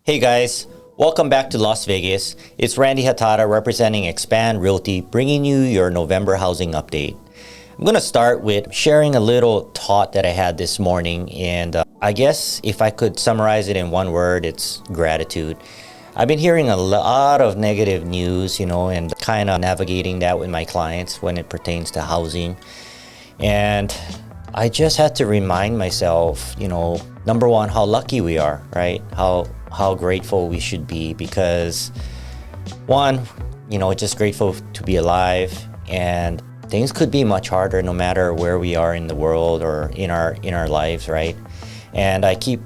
Hey guys, welcome back to Las Vegas. It's Randy Hatada representing Xpand Realty, bringing you your November housing update. I'm going to start with sharing a little thought that I had this morning, and I guess if I could summarize it in one word, it's gratitude. I've been hearing a lot of negative news, and kind of navigating that with my clients when it pertains to housing. And I just had to remind myself, number one, how lucky we are, right? How grateful we should be because one, just grateful to be alive, and things could be much harder no matter where we are in the world or in our lives, right? And I keep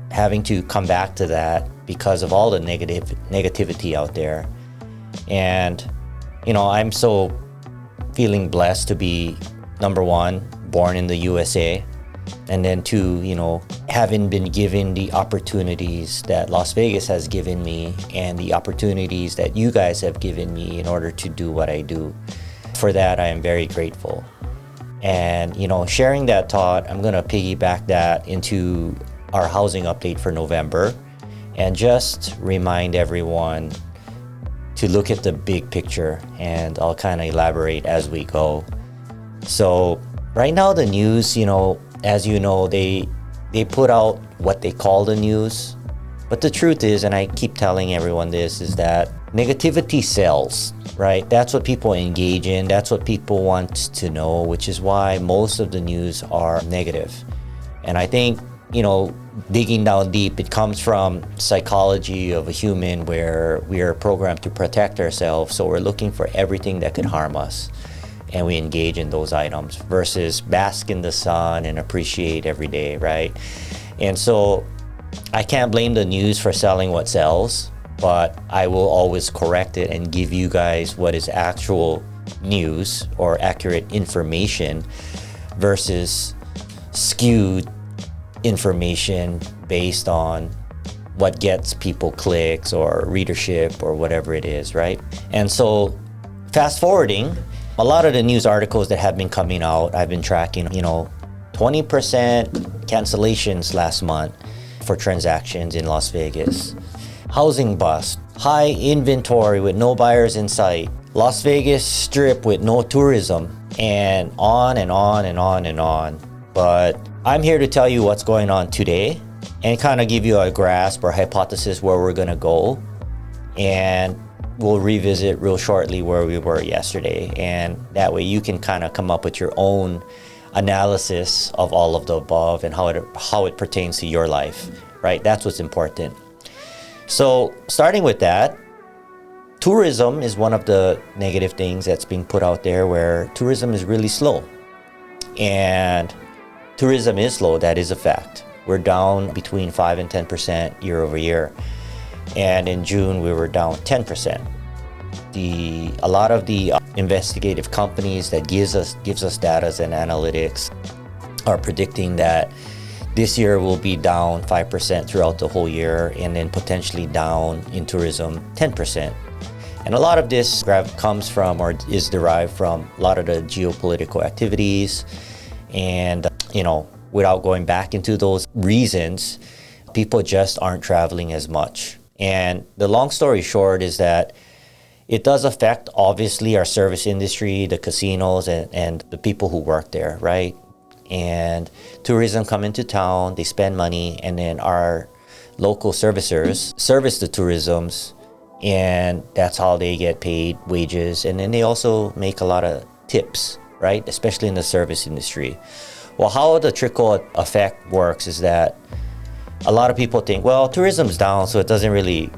having to come back to that because of all the negativity out there. And I'm so feeling blessed to be, number one, born in the USA, and then two, having been given the opportunities that Las Vegas has given me and the opportunities that you guys have given me in order to do what I do. For that, I am very grateful. And, sharing that thought, I'm going to piggyback that into our housing update for November and just remind everyone to look at the big picture, and I'll kind of elaborate as we go. So right now, the news, as you know, they put out what they call the news. But the truth is, and I keep telling everyone this, is that negativity sells, right? That's what people engage in. That's what people want to know, which is why most of the news are negative. And I think, digging down deep, it comes from psychology of a human where we are programmed to protect ourselves. So we're looking for everything that could harm us, and we engage in those items versus bask in the sun and appreciate every day, right? And so I can't blame the news for selling what sells, but I will always correct it and give you guys what is actual news or accurate information versus skewed information based on what gets people clicks or readership or whatever it is, right? And so fast forwarding, a lot of the news articles that have been coming out, I've been tracking, 20% cancellations last month for transactions in Las Vegas. Housing bust, high inventory with no buyers in sight, Las Vegas Strip with no tourism, and on and on and on and on. But I'm here to tell you what's going on today and kind of give you a grasp or hypothesis where we're going to go. And we'll revisit real shortly where we were yesterday, and that way you can kind of come up with your own analysis of all of the above and how it pertains to your life, right? That's what's important. So starting with that, tourism is one of the negative things that's being put out there, where tourism is really slow. And tourism is slow, that is a fact. We're down between 5 and 10% year over year. And in June, we were down 10%. A lot of the investigative companies that gives us data and analytics are predicting that this year will be down 5% throughout the whole year, and then potentially down in tourism 10%. And a lot of this comes from or is derived from a lot of the geopolitical activities. And, without going back into those reasons, people just aren't traveling as much. And the long story short is that it does affect, obviously, our service industry, the casinos, and the people who work there, right? And tourism come into town, they spend money, and then our local servicers service the tourisms, and that's how they get paid wages. And then they also make a lot of tips, right? Especially in the service industry. Well, how the trickle effect works is that a lot of people think, well, tourism's down, so it doesn't really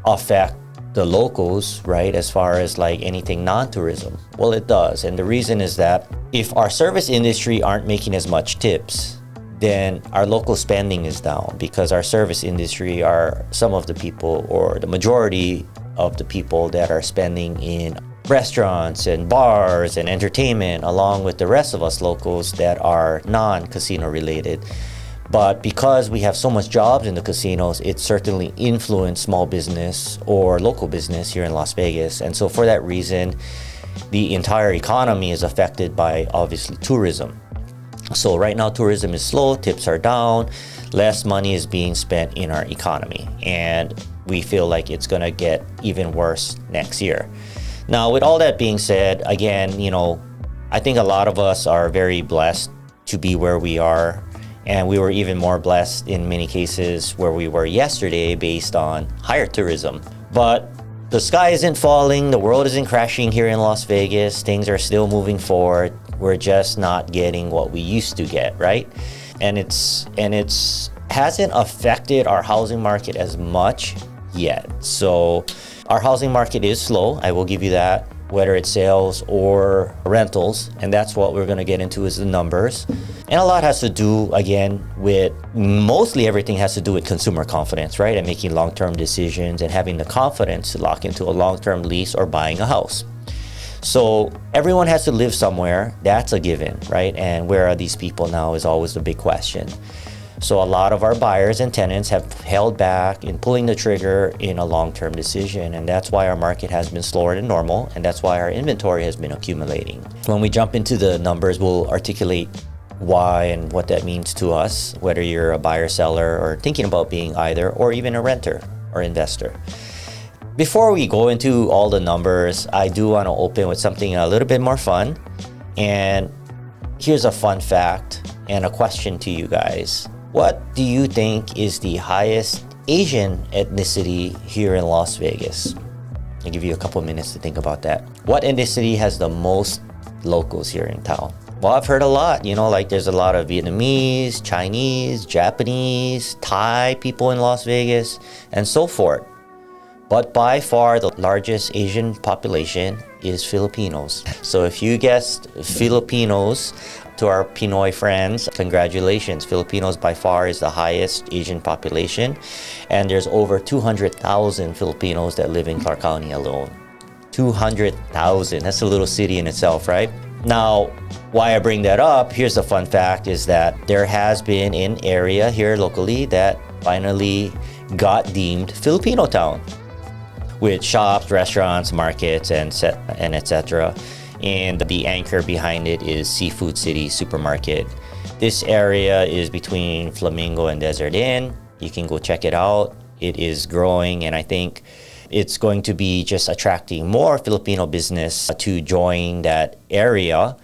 affect the locals, right? As far as like anything non-tourism. Well, it does. And the reason is that if our service industry aren't making as much tips, then our local spending is down, because our service industry are some of the people, or the majority of the people, that are spending in restaurants and bars and entertainment, along with the rest of us locals that are non-casino related. But because we have so much jobs in the casinos, it certainly influenced small business or local business here in Las Vegas. And so for that reason, the entire economy is affected by, obviously, tourism. So right now tourism is slow, tips are down, less money is being spent in our economy, and we feel like it's going to get even worse next year. Now, with all that being said, again, I think a lot of us are very blessed to be where we are, and we were even more blessed in many cases where we were yesterday based on higher tourism. But the sky isn't falling, the world isn't crashing here in Las Vegas, things are still moving forward. We're just not getting what we used to get, right? And it's hasn't affected our housing market as much yet. So our housing market is slow, I will give you that, whether it's sales or rentals, and that's what we're gonna get into is the numbers. And a lot has to do, again, with mostly everything has to do with consumer confidence, right? And making long-term decisions and having the confidence to lock into a long-term lease or buying a house. So everyone has to live somewhere, that's a given, right? And where are these people now is always the big question. So a lot of our buyers and tenants have held back in pulling the trigger in a long-term decision, and that's why our market has been slower than normal, and that's why our inventory has been accumulating. When we jump into the numbers, we'll articulate why and what that means to us, whether you're a buyer, seller, or thinking about being either, or even a renter or investor. Before we go into all the numbers, I do want to open with something a little bit more fun. And here's a fun fact and a question to you guys. What do you think is the highest Asian ethnicity here in Las Vegas? I'll give you a couple minutes to think about that. What ethnicity has the most locals here in town? Well, I've heard a lot, like there's a lot of Vietnamese, Chinese, Japanese, Thai people in Las Vegas, and so forth. But by far the largest Asian population is Filipinos. So if you guessed Filipinos, to our Pinoy friends, congratulations. Filipinos by far is the highest Asian population, and there's over 200,000 Filipinos that live in Clark County alone. 200,000, that's a little city in itself, right? Now, why I bring that up, here's the fun fact, is that there has been an area here locally that finally got deemed Filipino town, with shops, restaurants, markets, and etc. And the anchor behind it is Seafood City Supermarket. This area is between Flamingo and Desert Inn. You can go check it out. It is growing, and I think it's going to be just attracting more Filipino business to join that area,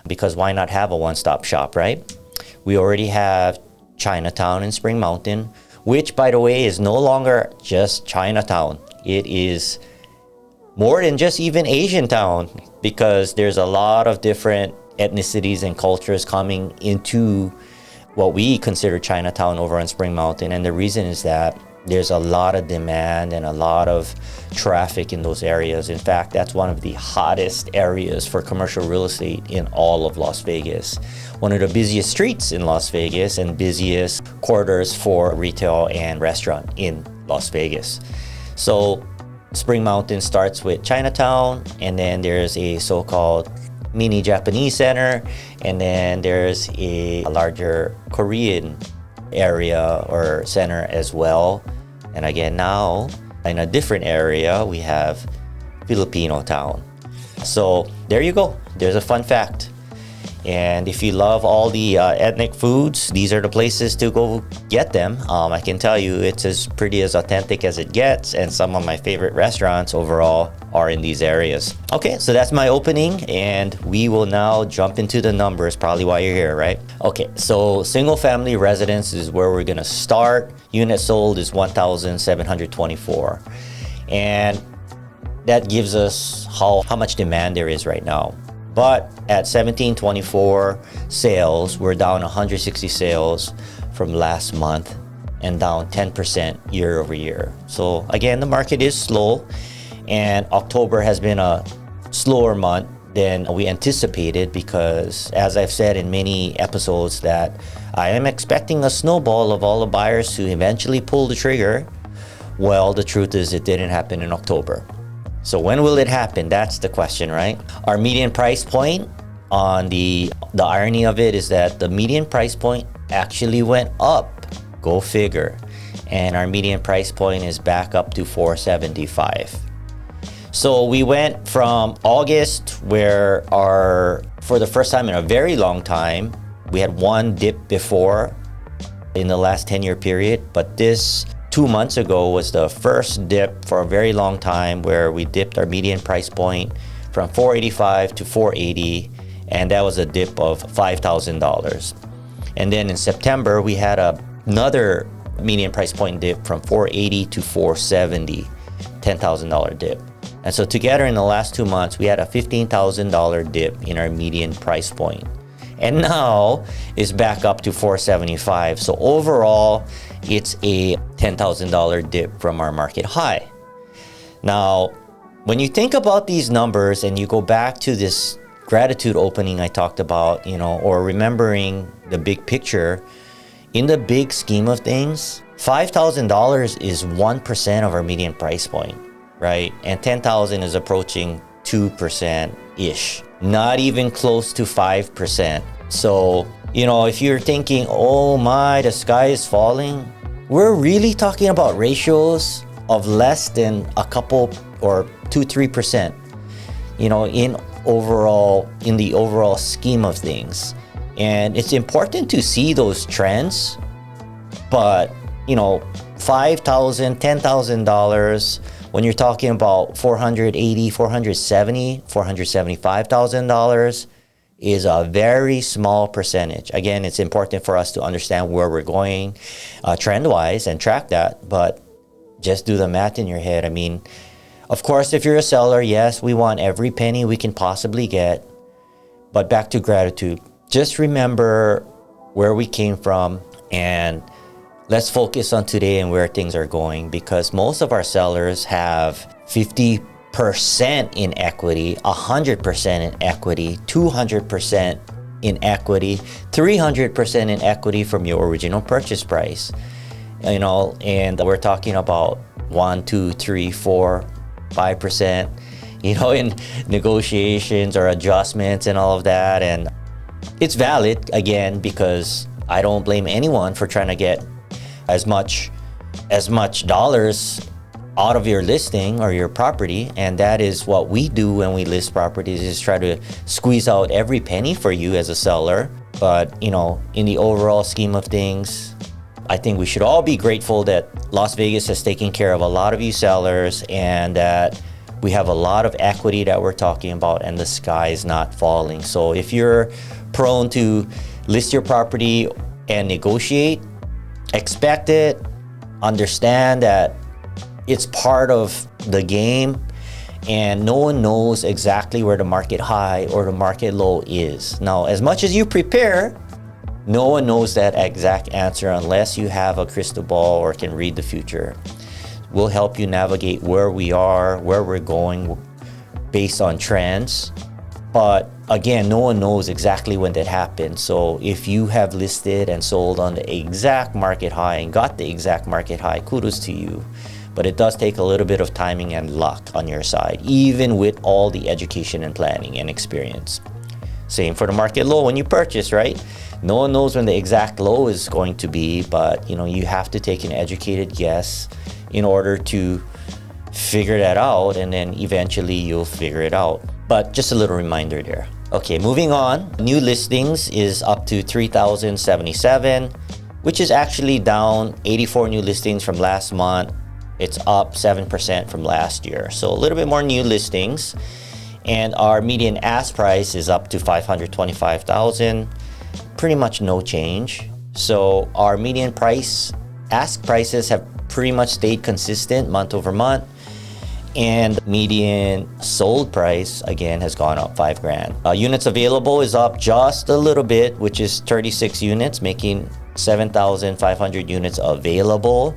because why not have a one-stop shop, right? We already have Chinatown in Spring Mountain, which, by the way, is no longer just Chinatown. It is more than just even Asian town, because there's a lot of different ethnicities and cultures coming into what we consider Chinatown over on Spring Mountain. And the reason is that there's a lot of demand and a lot of traffic in those areas. In fact, that's one of the hottest areas for commercial real estate in all of Las Vegas. One of the busiest streets in Las Vegas and busiest corridors for retail and restaurant in Las Vegas. So Spring Mountain starts with Chinatown, and then there's a so-called mini Japanese center, and then there's a larger Korean area or center as well. And again, now in a different area, we have Filipino town. So there you go. There's a fun fact. And if you love all the ethnic foods, these are the places to go get them. I can tell you it's as pretty as authentic as it gets, and some of my favorite restaurants overall are in these areas. Okay, so that's my opening, and we will now jump into the numbers, probably why you're here, right? Okay, so single family residence is where we're gonna start. Units sold is 1,724. And that gives us how much demand there is right now. But at 1724 sales, we're down 160 sales from last month and down 10% year over year. So again, the market is slow, and October has been a slower month than we anticipated, because as I've said in many episodes that I am expecting a snowball of all the buyers to eventually pull the trigger. Well, the truth is it didn't happen in October. So when will it happen? That's the question, right? Our median price point, on the irony of it is that the median price point actually went up. Go figure. And our median price point is back up to 475. So we went from August, where for the first time in a very long time, We had one dip before in the last 10-year period, but this 2 months ago was the first dip for a very long time where we dipped our median price point from $485 to $480, and that was a dip of $5,000. And then in September, we had another median price point dip from $480 to $470, $10,000 dip. And so together in the last 2 months, we had a $15,000 dip in our median price point. And now it's back up to $475. So overall, it's a $10,000 dip from our market high. Now, when you think about these numbers and you go back to this gratitude opening I talked about, or remembering the big picture, in the big scheme of things, $5,000 is 1% of our median price point, right? And $10,000 is approaching 2%-ish, not even close to 5%. So, if you're thinking, oh my, the sky is falling, we're really talking about ratios of less than a couple or 2-3%, in the overall scheme of things. And it's important to see those trends, but $5,000, $10,000, when you're talking about $480, $470, $475,000 is a very small percentage. Again, it's important for us to understand where we're going trend-wise and track that, but just do the math in your head. I mean, of course, if you're a seller, yes, we want every penny we can possibly get. But back to gratitude. Just remember where we came from and let's focus on today and where things are going, because most of our sellers have 50% in equity, 100% in equity, 200% in equity, 300% in equity from your original purchase price. And we're talking about 1, 2, 3, 4, 5%, in negotiations or adjustments and all of that. And it's valid, again, because I don't blame anyone for trying to get as much dollars out of your listing or your property. And that is what we do when we list properties, is try to squeeze out every penny for you as a seller. But, in the overall scheme of things, I think we should all be grateful that Las Vegas has taken care of a lot of you sellers and that we have a lot of equity that we're talking about and the sky is not falling. So if you're prone to list your property and negotiate, expect it, understand that it's part of the game and no one knows exactly where the market high or the market low is. Now, as much as you prepare, no one knows that exact answer unless you have a crystal ball or can read the future. We'll help you navigate where we are, where we're going based on trends. But again, no one knows exactly when that happens. So if you have listed and sold on the exact market high and got the exact market high, kudos to you. But it does take a little bit of timing and luck on your side, even with all the education and planning and experience. Same for the market low when you purchase, right? No one knows when the exact low is going to be, but you have to take an educated guess in order to figure that out, and then eventually you'll figure it out. But just a little reminder there. Okay, moving on. New listings is up to 3,077, which is actually down 84 new listings from last month. It's up 7% from last year. So a little bit more new listings. And our median ask price is up to $525,000. Pretty much no change. So our median ask prices have pretty much stayed consistent month over month. And median sold price, again, has gone up $5,000. Units available is up just a little bit, which is 36 units, making 7,500 units available.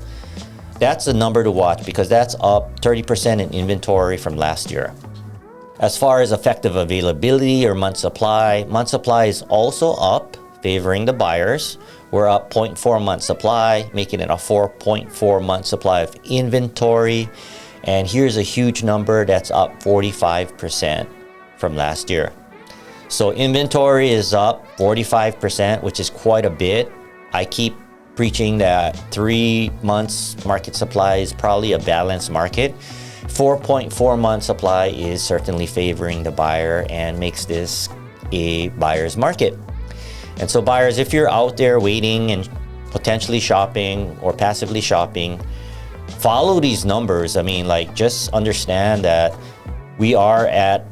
That's a number to watch because that's up 30% in inventory from last year. As far as effective availability or month supply is also up, favoring the buyers. We're up 0.4 month supply, making it a 4.4 month supply of inventory. And here's a huge number that's up 45% from last year. So inventory is up 45%, which is quite a bit. I keep preaching that 3 months market supply is probably a balanced market. 4.4 month supply is certainly favoring the buyer and makes this a buyer's market. And so buyers, if you're out there waiting and potentially shopping or passively shopping, follow these numbers. I mean, like, just understand that we are at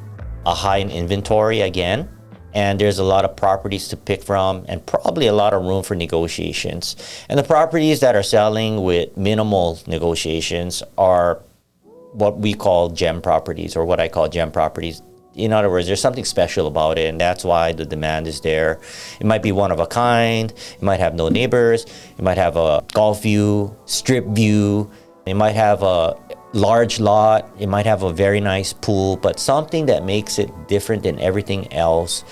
a high in inventory again, and there's a lot of properties to pick from and probably a lot of room for negotiations. And the properties that are selling with minimal negotiations are what we call gem properties, or what I call gem properties. In other words, there's something special about it, and that's why the demand is there. It might be one of a kind, it might have no neighbors, it might have a golf view, strip view, it might have a large lot, it might have a very nice pool, but something that makes it different than everything else,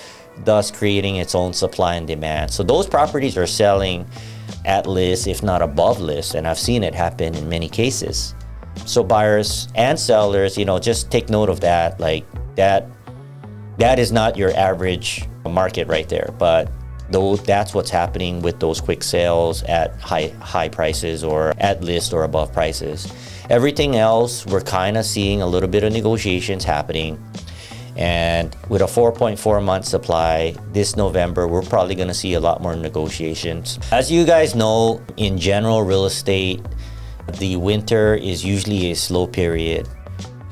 thus creating its own supply and demand. So those properties are selling at list, if not above list, and I've seen it happen in many cases. So buyers and sellers, just take note of that. Like, that is not your average market right there, but that's what's happening with those quick sales at high prices or at list or above prices. Everything else, we're kind of seeing a little bit of negotiations happening. And with a 4.4 month supply this November, we're probably going to see a lot more negotiations. As you guys know, in general real estate, the winter is usually a slow period.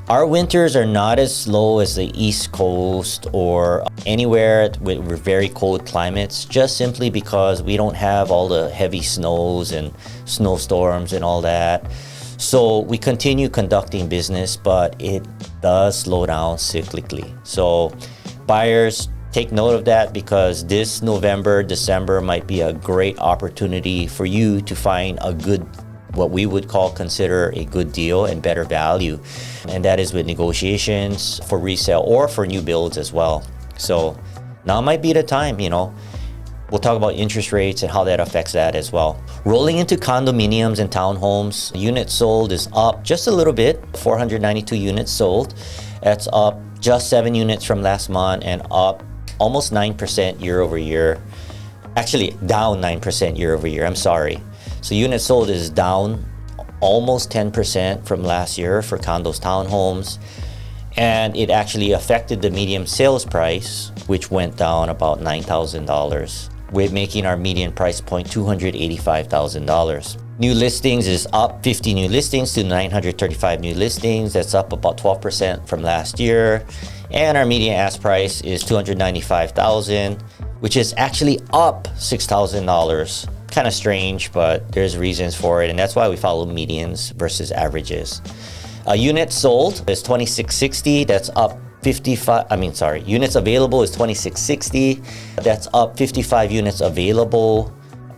Our winters are not as slow as the East Coast or anywhere with very cold climates, just simply because we don't have all the heavy snows and snowstorms and all that. So we continue conducting business, but it does slow down cyclically. So buyers, take note of that, because this November, December might be a great opportunity for you to find a good, what we would consider a good deal and better value. And that is with negotiations for resale or for new builds as well. So now might be the time, We'll talk about interest rates and how that affects that as well. Rolling into condominiums and townhomes, units sold is up just a little bit, 492 units sold. That's up just 7 units from last month and up almost 9% year over year. Actually, down 9% year over year, I'm sorry. So units sold is down almost 10% from last year for condos, townhomes. And it actually affected the median sales price, which went down about $9,000. with making our median price point $285,000. New listings is up 50 new listings to 935 new listings. That's up about 12% from last year. And our median ask price is $295,000, which is actually up $6,000. Kind of strange, but there's reasons for it, and that's why we follow medians versus averages. Units sold is 2660. That's up 55. Units available is 2660. That's up 55 units available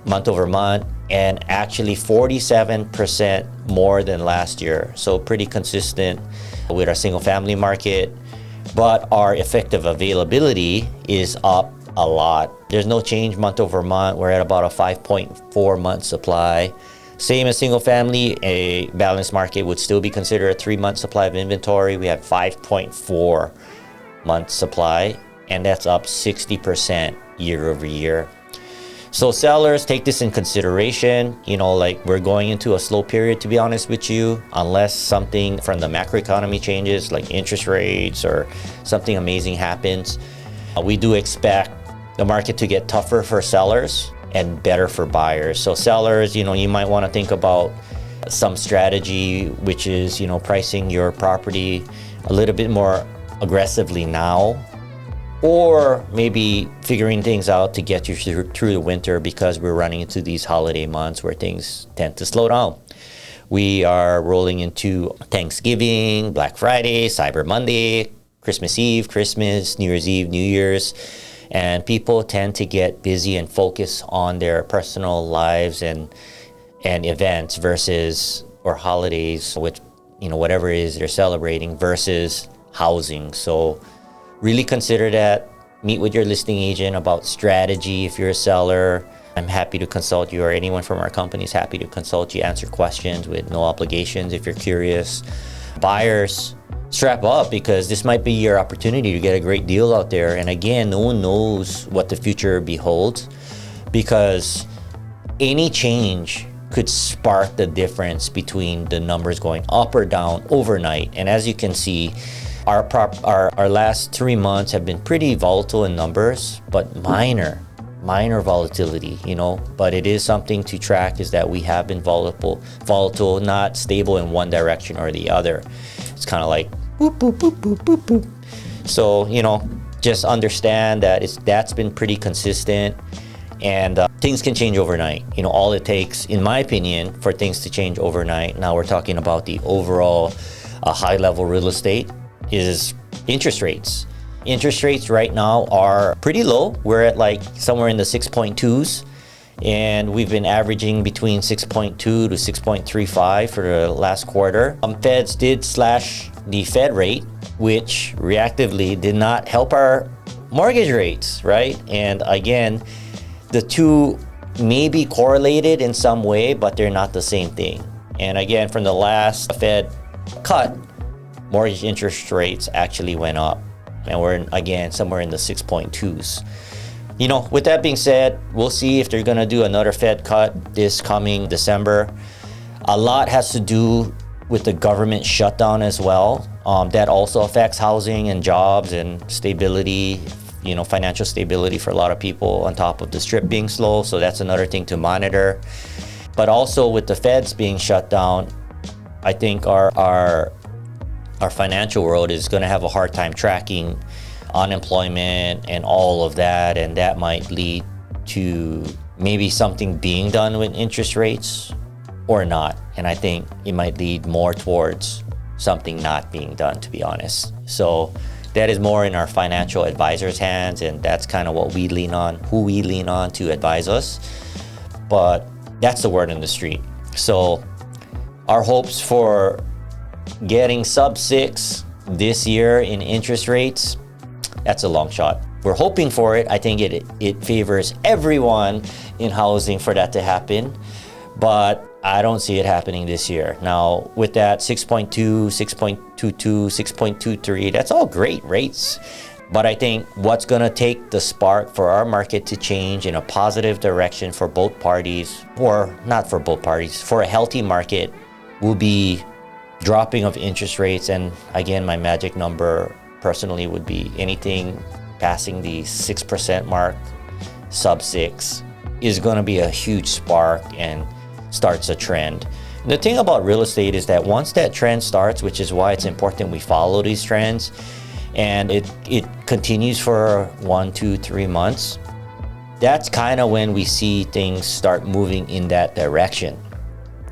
month over month, and actually 47% more than last year. So pretty consistent with our single family market, but our effective availability is up a lot. There's no change month over month. We're at about a 5.4 month supply. Same as single family, a balanced market would still be considered a 3-month supply of inventory. We have 5.4 month supply, and that's up 60% year over year. So sellers, take this in consideration. We're going into a slow period, to be honest with you, unless something from the macroeconomy changes, like interest rates or something amazing happens. We do expect the market to get tougher for sellers and better for buyers. So sellers, you might want to think about some strategy, which is, pricing your property a little bit more aggressively now, or maybe figuring things out to get you through the winter, because we're running into these holiday months where things tend to slow down. We are rolling into Thanksgiving, Black Friday, Cyber Monday, Christmas Eve, Christmas, New Year's Eve, New Year's, and people tend to get busy and focus on their personal lives and events or holidays, which, whatever it is they're celebrating, versus housing. So really consider that. Meet with your listing agent about strategy if you're a seller. I'm happy to consult you, or anyone from our company is happy to consult you, answer questions with no obligations if you're curious. Buyers, strap up, because this might be your opportunity to get a great deal out there. And again, no one knows what the future beholds, because any change could spark the difference between the numbers going up or down overnight. And as you can see, our last 3 months have been pretty volatile in numbers, but minor minor volatility, but it is something to track, is that we have been volatile, not stable in one direction or the other. It's kind of like boop, boop, boop, boop, boop, boop. So, just understand that that's been pretty consistent, and things can change overnight. All it takes, in my opinion, for things to change overnight, now we're talking about the overall high-level real estate, is interest rates. Interest rates right now are pretty low. We're at like somewhere in the 6.2s, and we've been averaging between 6.2 to 6.35 for the last quarter. Feds did slash the Fed rate, which reactively did not help our mortgage rates, right? And again, the two may be correlated in some way, but they're not the same thing. And again, from the last Fed cut, mortgage interest rates actually went up, and we're again somewhere in the 6.2s. With that being said, we'll see if they're gonna do another Fed cut this coming December. A lot has to do with the government shutdown as well. That also affects housing and jobs and stability, financial stability for a lot of people, on top of the Strip being slow. So that's another thing to monitor. But also with the Feds being shut down, I think our financial world is going to have a hard time tracking unemployment and all of that, and that might lead to maybe something being done with interest rates or not. And I think it might lead more towards something not being done, to be honest. So that is more in our financial advisors' hands, and that's kind of what we lean on, who we lean on to advise us. But that's the word on the street. So our hopes for getting sub 6 this year in interest rates, that's a long shot. We're hoping for it. I think it favors everyone in housing for that to happen, but I don't see it happening this year. Now, with that 6.2, 6.22, 6.23, that's all great rates. But I think what's going to take the spark for our market to change in a positive direction for both parties, or not for both parties, for a healthy market, will be dropping of interest rates. And again, my magic number personally would be anything passing the 6% mark, sub 6, is going to be a huge spark and starts a trend. The thing about real estate is that once that trend starts, which is why it's important we follow these trends, and it continues for 1, 2, 3 months, that's kind of when we see things start moving in that direction.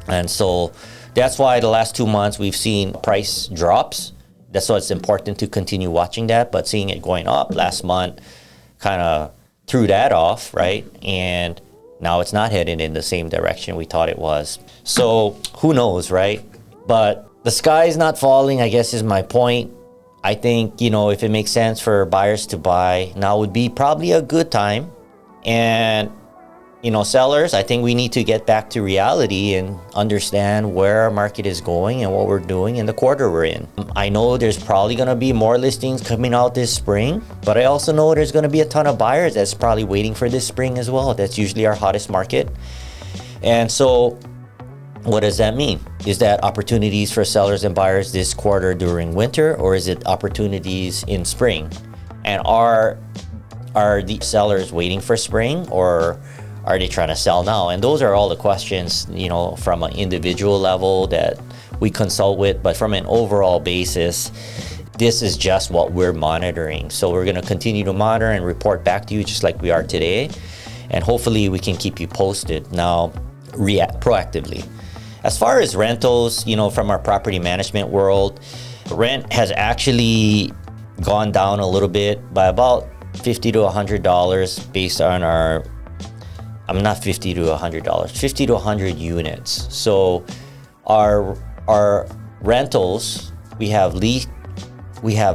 And so that's why the last 2 months we've seen price drops. That's why it's important to continue watching that. But seeing it going up last month kind of threw that off, right? And now it's not headed in the same direction we thought it was. So who knows, right? But the sky is not falling, I guess, is my point. I think, if it makes sense for buyers to buy, now would be probably a good time. And, sellers, I think we need to get back to reality and understand where our market is going and what we're doing in the quarter we're in. I know there's probably going to be more listings coming out this spring, but I also know there's going to be a ton of buyers that's probably waiting for this spring as well. That's usually our hottest market. And so what does that mean? Is that opportunities for sellers and buyers this quarter during winter, or is it opportunities in spring? And are the sellers waiting for spring, or are they trying to sell now? And those are all the questions, from an individual level that we consult with. But from an overall basis, this is just what we're monitoring. So we're going to continue to monitor and report back to you just like we are today. And hopefully we can keep you posted. Now, react proactively. As far as rentals, from our property management world, rent has actually gone down a little bit by about $50 to $100 based on our, not $50 to $100, 50 to 100 units. So our rentals, we have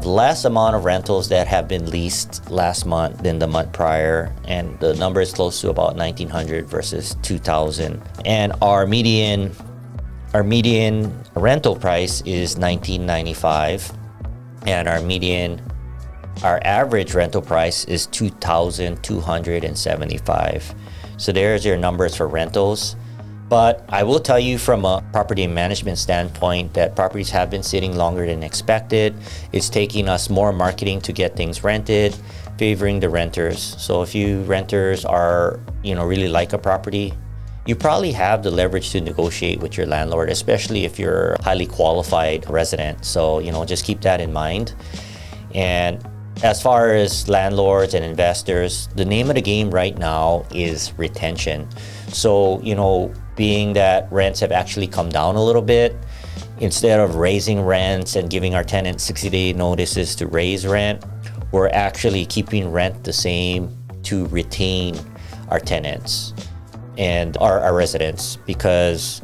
less amount of rentals that have been leased last month than the month prior, and the number is close to about 1,900 versus 2,000. And our median rental price is $1,995, and our average rental price is $2,275. So there's your numbers for rentals. But I will tell you from a property management standpoint that properties have been sitting longer than expected. It's taking us more marketing to get things rented, favoring the renters. So if you renters are, really like a property, you probably have the leverage to negotiate with your landlord, especially if you're a highly qualified resident. So, just keep that in mind. And as far as landlords and investors, the name of the game right now is retention. So, being that rents have actually come down a little bit, instead of raising rents and giving our tenants 60-day notices to raise rent, we're actually keeping rent the same to retain our tenants and our residents, because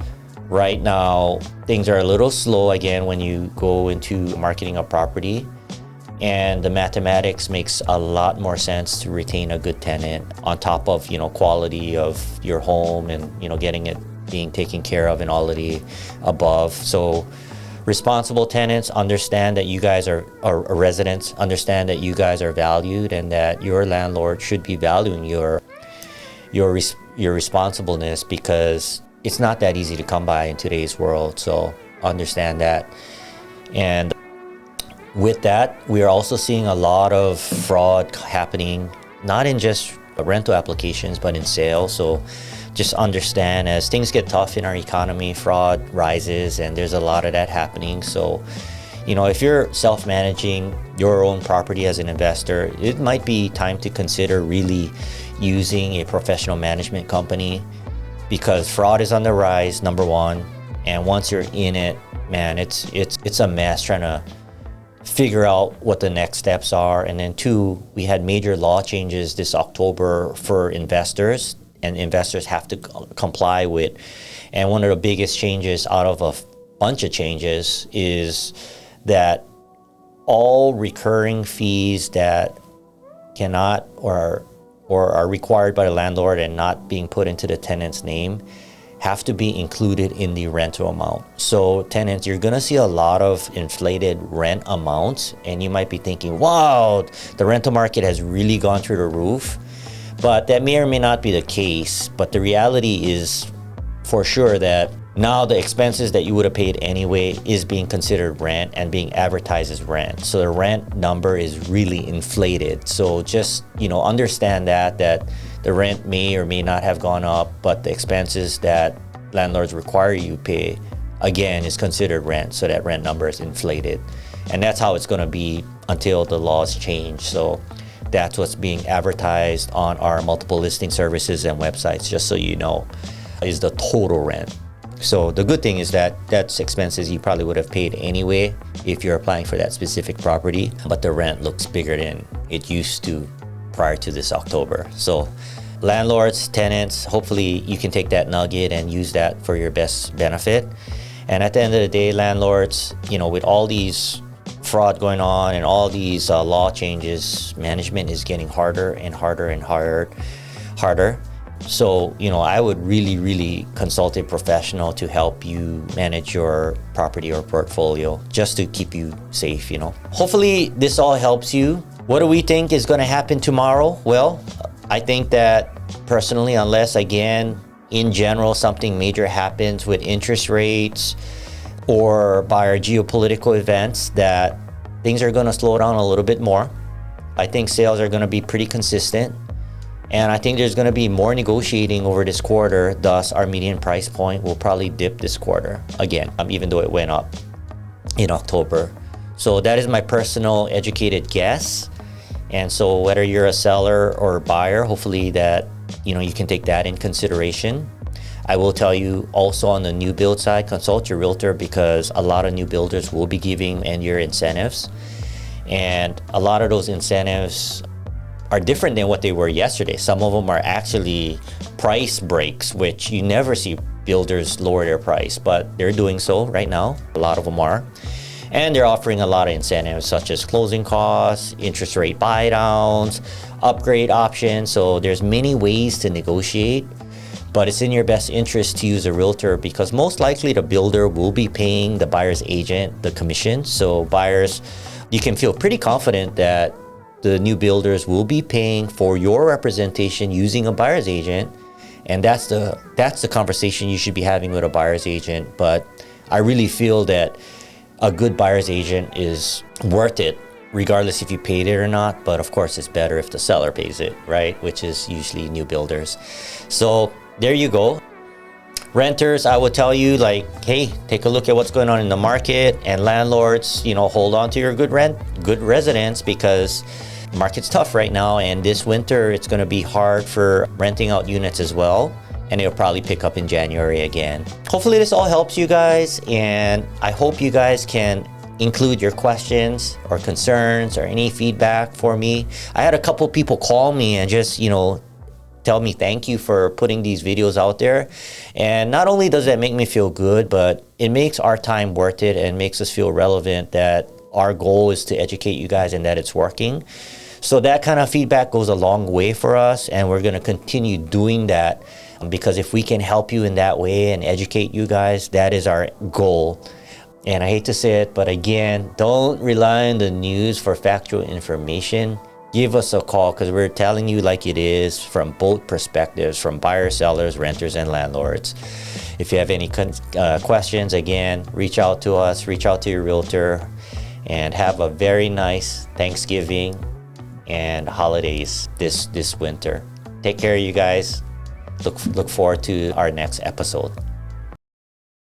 right now things are a little slow again when you go into marketing a property, and the mathematics makes a lot more sense to retain a good tenant on top of quality of your home and getting it being taken care of and all of the above. So responsible tenants understand that you guys are residents, understand that you guys are valued, and that your landlord should be valuing your responsibleness, because it's not that easy to come by in today's world. So understand that. And with that, we are also seeing a lot of fraud happening, not in just rental applications, but in sales. So just understand, as things get tough in our economy, fraud rises, and there's a lot of that happening. So, if you're self-managing your own property as an investor, it might be time to consider really using a professional management company, because fraud is on the rise, number one. And once you're in it, man, it's a mess trying to figure out what the next steps are. And then two, we had major law changes this October for investors, and investors have to comply with. And one of the biggest changes out of a bunch of changes is that all recurring fees that cannot or are required by the landlord and not being put into the tenant's name have to be included in the rental amount. So tenants, you're gonna see a lot of inflated rent amounts, and you might be thinking, wow, the rental market has really gone through the roof. But that may or may not be the case. But the reality is for sure that now the expenses that you would have paid anyway is being considered rent and being advertised as rent. So the rent number is really inflated. So just, understand that the rent may or may not have gone up, but the expenses that landlords require you pay, again, is considered rent. So that rent number is inflated. And that's how it's going to be until the laws change. So that's what's being advertised on our multiple listing services and websites, just so you know, is the total rent. So the good thing is that that's expenses you probably would have paid anyway if you're applying for that specific property, but the rent looks bigger than it used to prior to this October. So landlords, tenants, hopefully you can take that nugget and use that for your best benefit. And at the end of the day, landlords, with all these fraud going on and all these law changes, management is getting harder and harder and harder. So, I would really consult a professional to help you manage your property or portfolio, just to keep you safe, Hopefully this all helps you. What do we think is going to happen tomorrow? Well, I think that personally, unless, again, in general, something major happens with interest rates or by our geopolitical events, that things are going to slow down a little bit more. I think sales are going to be pretty consistent. And I think there's going to be more negotiating over this quarter. Thus, our median price point will probably dip this quarter again, even though it went up in October. So that is my personal educated guess. And so whether you're a seller or a buyer, hopefully that, you can take that in consideration. I will tell you also on the new build side, consult your realtor, because a lot of new builders will be giving end-year incentives. And a lot of those incentives are different than what they were yesterday. Some of them are actually price breaks, which you never see builders lower their price, but they're doing so right now. A lot of them are. And they're offering a lot of incentives, such as closing costs, interest rate buy downs, upgrade options. So there's many ways to negotiate, but it's in your best interest to use a realtor, because most likely the builder will be paying the buyer's agent the commission. So buyers, you can feel pretty confident that the new builders will be paying for your representation using a buyer's agent, And that's the conversation you should be having with a buyer's agent. But I really feel that a good buyer's agent is worth it, regardless if you paid it or not. But of course, it's better if the seller pays it, right? Which is usually new builders. So there you go. Renters, I would tell you, like, hey, take a look at what's going on in the market. And landlords, hold on to your good residents, because the market's tough right now. And this winter, it's going to be hard for renting out units as well. And it'll probably pick up in January again. Hopefully this all helps you guys. And I hope you guys can include your questions or concerns or any feedback for me. I had a couple people call me and just, tell me thank you for putting these videos out there. And not only does that make me feel good, but it makes our time worth it and makes us feel relevant, that our goal is to educate you guys and that it's working. So that kind of feedback goes a long way for us, and we're going to continue doing that, because if we can help you in that way and educate you guys, that is our goal. And I hate to say it, but again, don't rely on the news for factual information. Give us a call, because we're telling you like it is, from both perspectives, from buyers, sellers, renters, and landlords. If you have any questions, again, reach out to us, reach out to your realtor, and have a very nice Thanksgiving and holidays this winter. Take care, you guys. Look forward to our next episode.